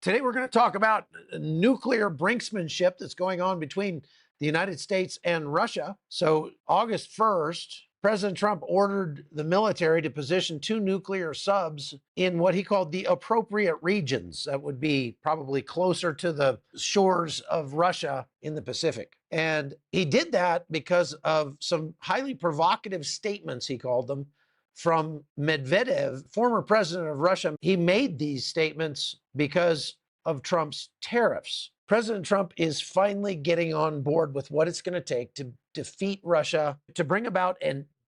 Today we're going to talk about nuclear brinksmanship that's going on between the United States and Russia. So August 1st, President Trump ordered the military to position 2 nuclear subs in what he called the appropriate regions. That would be probably closer to the shores of Russia in the Pacific. And he did that because of some highly provocative statements, he called them, from Medvedev, former president of Russia. He made these statements because of Trump's tariffs. President Trump is finally getting on board with what it's going to take to defeat Russia, to bring about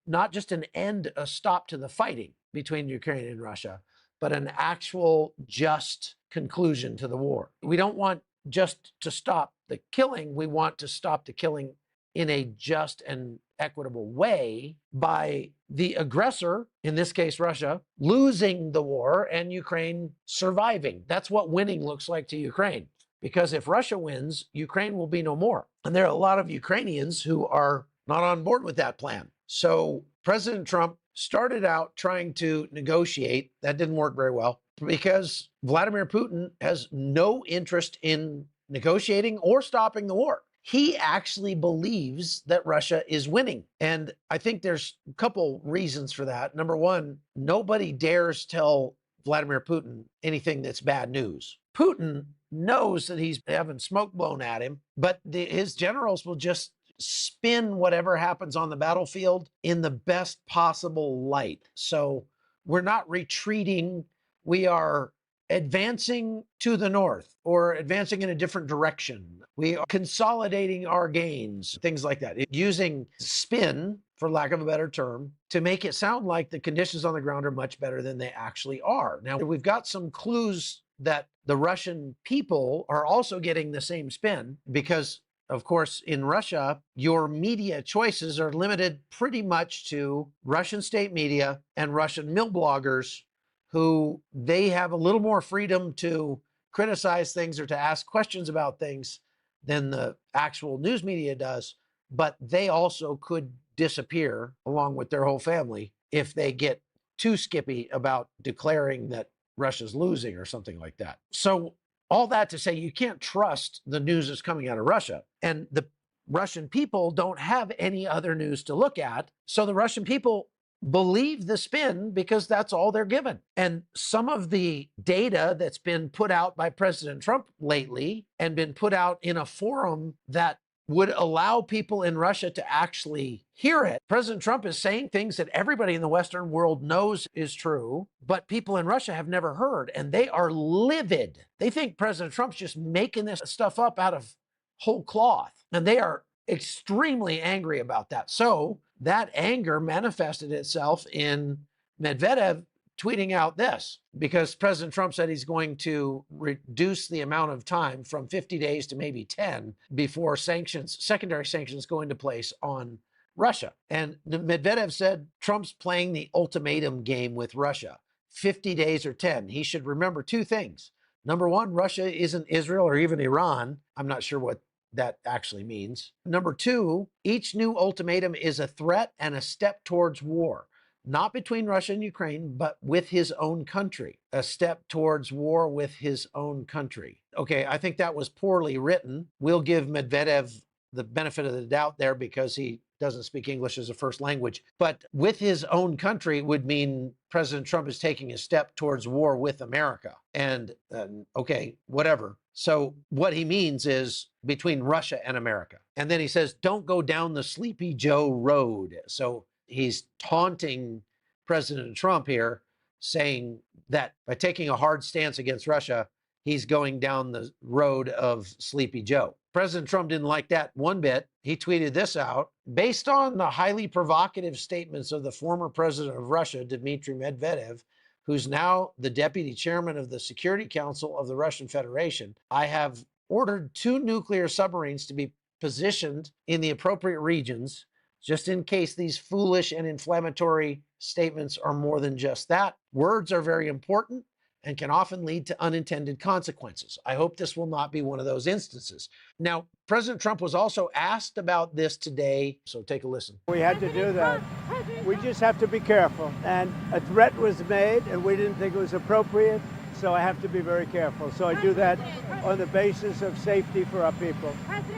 not just an end, a stop to the fighting between Ukraine and Russia, but an actual just conclusion to the war. We don't want just to stop the killing. We want to stop the killing in a just and equitable way by the aggressor, in this case Russia, losing the war and Ukraine surviving. That's what winning looks like to Ukraine. Because if Russia wins, Ukraine will be no more. And there are a lot of Ukrainians who are not on board with that plan. So President Trump started out trying to negotiate. That didn't work very well because Vladimir Putin has no interest in negotiating or stopping the war. He actually believes that Russia is winning. And I think there's a couple reasons for that. Number one, nobody dares tell Vladimir Putin anything that's bad news. Putin knows that he's having smoke blown at him, but his generals will just spin whatever happens on the battlefield in the best possible light. So we're not retreating. We are advancing to the north or advancing in a different direction. We are consolidating our gains, things like that. Using spin, for lack of a better term, to make it sound like the conditions on the ground are much better than they actually are. Now, we've got some clues that the Russian people are also getting the same spin because, of course, in Russia, your media choices are limited pretty much to Russian state media and Russian mill bloggers who they have a little more freedom to criticize things or to ask questions about things than the actual news media does. But they also could disappear along with their whole family if they get too skippy about declaring that Russia's losing or something like that. So all that to say, you can't trust the news that's coming out of Russia. And the Russian people don't have any other news to look at. So the Russian people believe the spin because that's all they're given. And some of the data that's been put out by President Trump lately and been put out in a forum that would allow people in Russia to actually hear it. President Trump is saying things that everybody in the Western world knows is true, but people in Russia have never heard, and they are livid. They think President Trump's just making this stuff up out of whole cloth, and they are extremely angry about that. So that anger manifested itself in Medvedev tweeting out this, because President Trump said he's going to reduce the amount of time from 50 days to maybe 10 before secondary sanctions go into place on Russia. And Medvedev said Trump's playing the ultimatum game with Russia, 50 days or 10. He should remember 2 things. Number one, Russia isn't Israel or even Iran. I'm not sure what that actually means. Number 2, each new ultimatum is a threat and a step towards war. Not between Russia and Ukraine, but with his own country. A step towards war with his own country. Okay, I think that was poorly written. We'll give Medvedev the benefit of the doubt there because he doesn't speak English as a first language. But with his own country would mean President Trump is taking a step towards war with America. And okay, whatever. So what he means is between Russia and America. And then he says, don't go down the Sleepy Joe road. So he's taunting President Trump here, saying that by taking a hard stance against Russia, he's going down the road of Sleepy Joe. President Trump didn't like that one bit. He tweeted this out. Based on the highly provocative statements of the former president of Russia, Dmitry Medvedev, who's now the deputy chairman of the Security Council of the Russian Federation, I have ordered 2 nuclear submarines to be positioned in the appropriate regions, just in case these foolish and inflammatory statements are more than just that. Words are very important and can often lead to unintended consequences. I hope this will not be one of those instances. Now, President Trump was also asked about this today, so take a listen. We had to do that. We just have to be careful. And a threat was made, and we didn't think it was appropriate. so I have to be very careful. So I do that on the basis of safety for our people.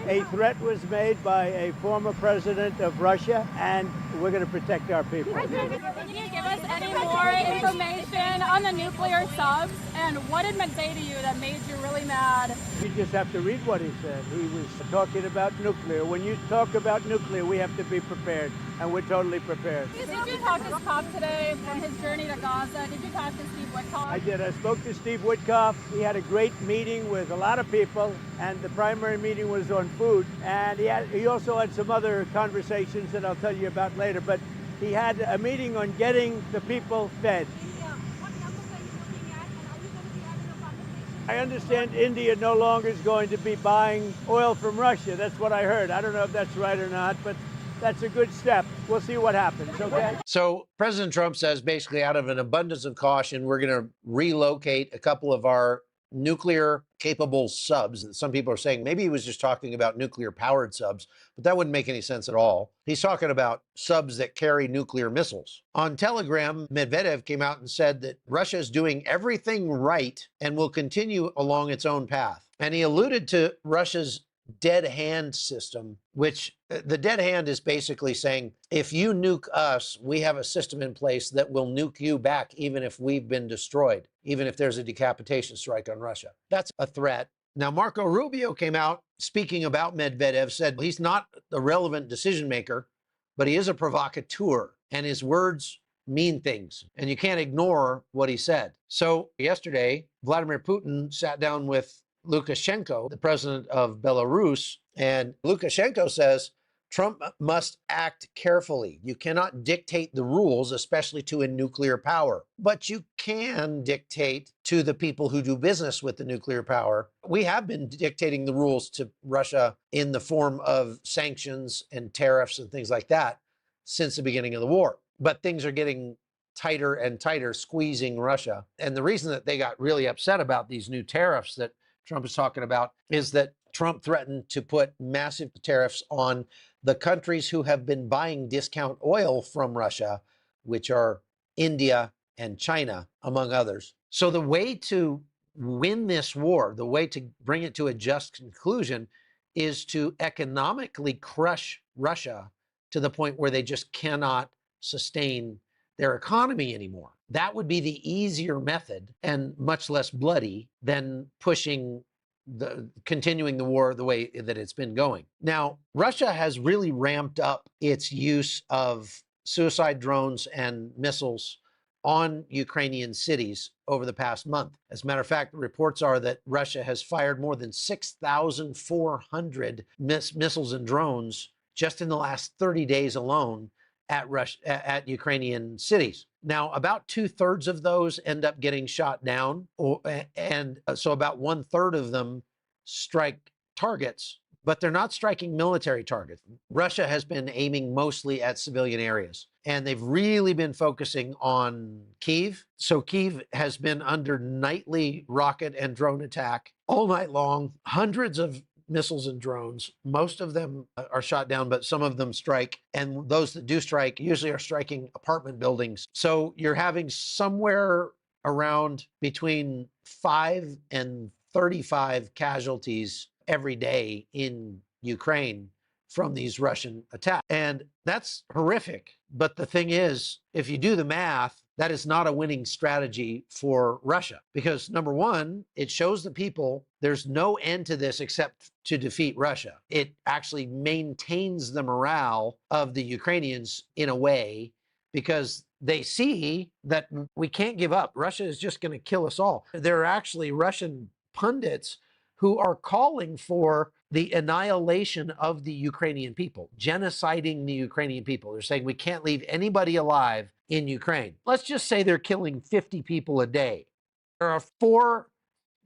A threat was made by a former president of Russia, and we're going to protect our people. Can you give us any more information on the nuclear subs, and what did Med say to you that made you really mad? You just have to read what he said. He was talking about nuclear. When you talk about nuclear, we have to be prepared, and we're totally prepared. Did you talk to Scott today from his journey to Gaza? Did you talk to Steve Witkoff? I did. I spoke to Steve Witkoff. We had a great meeting with a lot of people, and the primary meeting was on food. And he also had some other conversations that I'll tell you about later. But he had a meeting on getting the people fed. I understand India no longer is going to be buying oil from Russia. That's what I heard. I don't know if that's right or not, but that's a good step. We'll see what happens, okay? So President Trump says basically out of an abundance of caution, we're going to relocate a couple of our nuclear capable subs. Some people are saying maybe he was just talking about nuclear powered subs, but that wouldn't make any sense at all. He's talking about subs that carry nuclear missiles. On Telegram, Medvedev came out and said that Russia is doing everything right and will continue along its own path. And he alluded to Russia's dead hand system, which the dead hand is basically saying, if you nuke us, we have a system in place that will nuke you back, even if we've been destroyed, even if there's a decapitation strike on Russia. That's a threat. Now, Marco Rubio came out speaking about Medvedev, said he's not the relevant decision maker, but he is a provocateur, and his words mean things, and you can't ignore what he said. So yesterday, Vladimir Putin sat down with Lukashenko, the president of Belarus, and Lukashenko says Trump must act carefully. You cannot dictate the rules, especially to a nuclear power, but you can dictate to the people who do business with the nuclear power. We have been dictating the rules to Russia in the form of sanctions and tariffs and things like that since the beginning of the war, but things are getting tighter and tighter, squeezing Russia. And the reason that they got really upset about these new tariffs that Trump is talking about is that Trump threatened to put massive tariffs on the countries who have been buying discount oil from Russia, which are India and China, among others. So the way to win this war, the way to bring it to a just conclusion, is to economically crush Russia to the point where they just cannot sustain their economy anymore. That would be the easier method and much less bloody than continuing the war the way that it's been going. Now, Russia has really ramped up its use of suicide drones and missiles on Ukrainian cities over the past month. As a matter of fact, the reports are that Russia has fired more than 6,400 missiles and drones just in the last 30 days alone at Ukrainian cities. Now, about 2/3 of those end up getting shot down, and so about 1/3 of them strike targets, but they're not striking military targets. Russia has been aiming mostly at civilian areas, and they've really been focusing on Kyiv. So Kyiv has been under nightly rocket and drone attack all night long, hundreds of missiles and drones. Most of them are shot down, but some of them strike. And those that do strike usually are striking apartment buildings. So you're having somewhere around between 5 and 35 casualties every day in Ukraine from these Russian attacks. And that's horrific. But the thing is, if you do the math, that is not a winning strategy for Russia, because number one, it shows the people there's no end to this except to defeat Russia. It actually maintains the morale of the Ukrainians in a way, because they see that we can't give up. Russia is just going to kill us all. There are actually Russian pundits who are calling for the annihilation of the Ukrainian people, genociding the Ukrainian people. They're saying we can't leave anybody alive in Ukraine. Let's just say they're killing 50 people a day. There are 4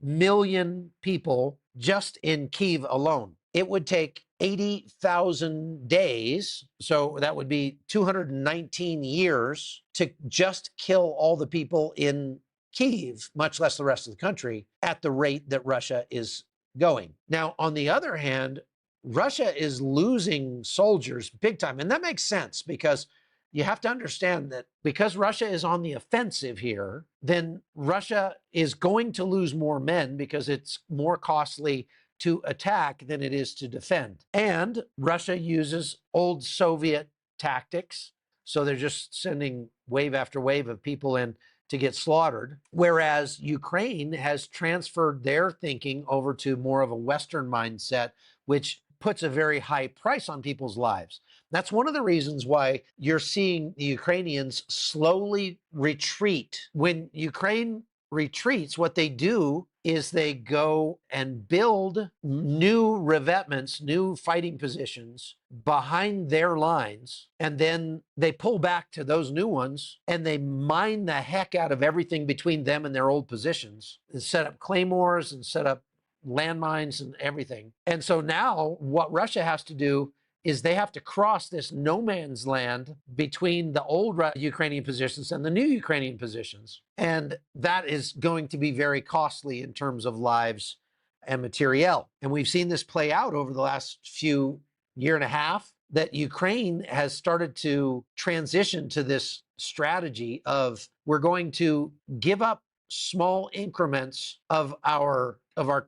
million people just in Kyiv alone. It would take 80,000 days, so that would be 219 years, to just kill all the people in Kyiv, much less the rest of the country, at the rate that Russia is going. Now, on the other hand, Russia is losing soldiers big time. And that makes sense, because you have to understand that because Russia is on the offensive here, then Russia is going to lose more men because it's more costly to attack than it is to defend. And Russia uses old Soviet tactics. So they're just sending wave after wave of people in to get slaughtered. Whereas Ukraine has transferred their thinking over to more of a Western mindset, which puts a very high price on people's lives. That's one of the reasons why you're seeing the Ukrainians slowly retreat. When Ukraine retreats, what they do is they go and build new revetments, new fighting positions behind their lines, and then they pull back to those new ones and they mine the heck out of everything between them and their old positions and set up claymores and set up landmines and everything. And so now what Russia has to do is they have to cross this no man's land between the old Ukrainian positions and the new Ukrainian positions. And that is going to be very costly in terms of lives and materiel. And we've seen this play out over the last year and a half, that Ukraine has started to transition to this strategy of we're going to give up small increments of our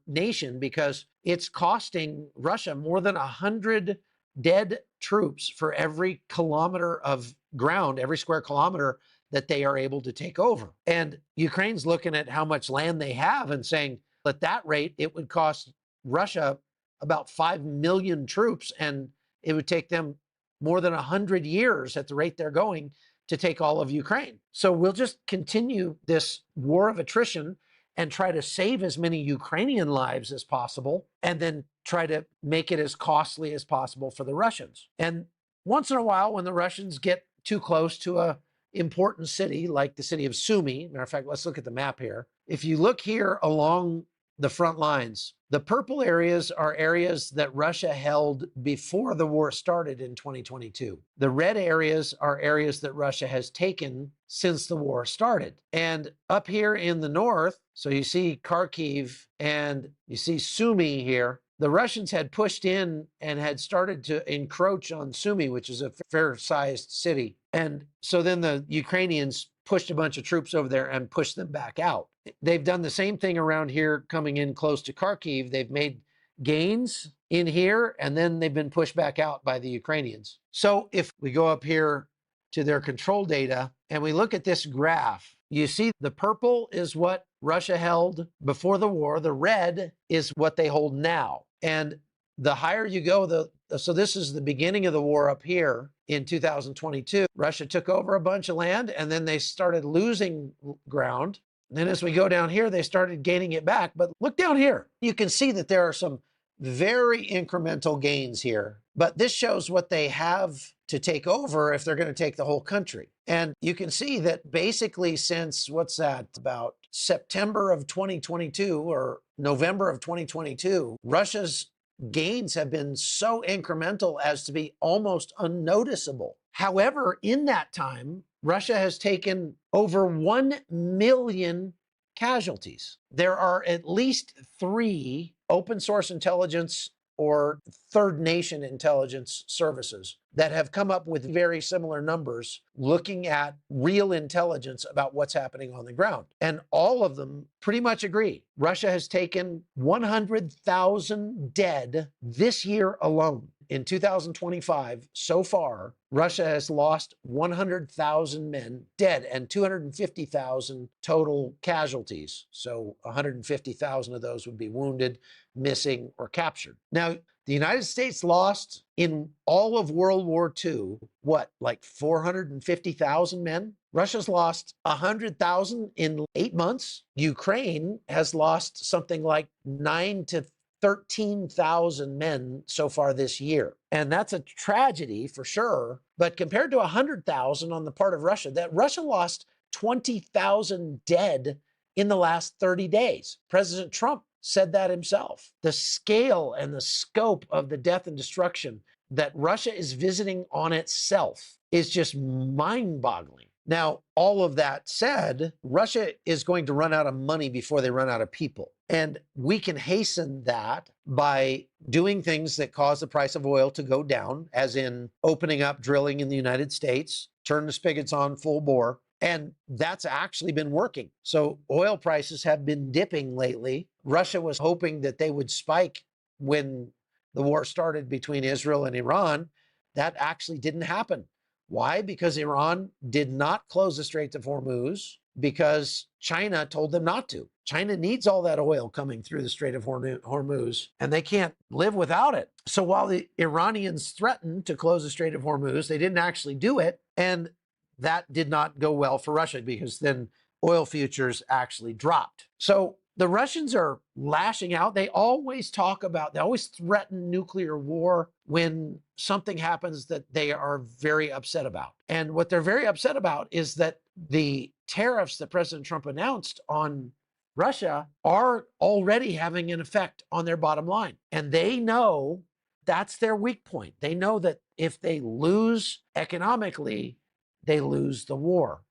nation because it's costing Russia more than 100 dead troops for every kilometer of ground, every square kilometer that they are able to take over. And Ukraine's looking at how much land they have and saying, at that rate, it would cost Russia about 5 million troops, and it would take them more than 100 years at the rate they're going to take all of Ukraine. So we'll just continue this war of attrition and try to save as many Ukrainian lives as possible, and then try to make it as costly as possible for the Russians. And once in a while, when the Russians get too close to a important city, like the city of Sumy, matter of fact, let's look at the map here. If you look here along the front lines, the purple areas are areas that Russia held before the war started in 2022. The red areas are areas that Russia has taken since the war started. And up here in the north, so you see Kharkiv and you see Sumy here, the Russians had pushed in and had started to encroach on Sumy, which is a fair-sized city. And so then the Ukrainians pushed a bunch of troops over there and pushed them back out. They've done the same thing around here, coming in close to Kharkiv. They've made gains in here, and then they've been pushed back out by the Ukrainians. So if we go up here to their control data and we look at this graph, you see the purple is what Russia held before the war. The red is what they hold now. And the higher you go, so this is the beginning of the war up here in 2022. Russia took over a bunch of land, and then they started losing ground. And then as we go down here, they started gaining it back. But look down here. You can see that there are some very incremental gains here. But this shows what they have to take over if they're going to take the whole country. And you can see that basically since, what's that, about September of 2022 or November of 2022, Russia's gains have been so incremental as to be almost unnoticeable. However, in that time, Russia has taken over 1 million casualties. There are at least 3 open source intelligence or third nation intelligence services that have come up with very similar numbers looking at real intelligence about what's happening on the ground. And all of them pretty much agree. Russia has taken 100,000 dead this year alone. In 2025, so far, Russia has lost 100,000 men dead and 250,000 total casualties. So 150,000 of those would be wounded, missing, or captured. Now, the United States lost in all of World War II, what, like 450,000 men? Russia's lost 100,000 in 8 months. Ukraine has lost something like 9 to 13,000 men so far this year. And that's a tragedy for sure. But compared to 100,000 on the part of Russia, that Russia lost 20,000 dead in the last 30 days. President Trump said that himself. The scale and the scope of the death and destruction that Russia is visiting on itself is just mind-boggling. Now, all of that said, Russia is going to run out of money before they run out of people. And we can hasten that by doing things that cause the price of oil to go down, as in opening up drilling in the United States, turn the spigots on full bore. And that's actually been working. So oil prices have been dipping lately. Russia was hoping that they would spike when the war started between Israel and Iran. That actually didn't happen. Why? Because Iran did not close the Strait of Hormuz because China told them not to. China needs all that oil coming through the Strait of Hormuz, and they can't live without it. So while the Iranians threatened to close the Strait of Hormuz, they didn't actually do it. And that did not go well for Russia because then oil futures actually dropped. So the Russians are lashing out. They always threaten nuclear war when something happens that they are very upset about. And what they're very upset about is that the tariffs that President Trump announced on Russia are already having an effect on their bottom line. And they know that's their weak point. They know that if they lose economically, they lose the war.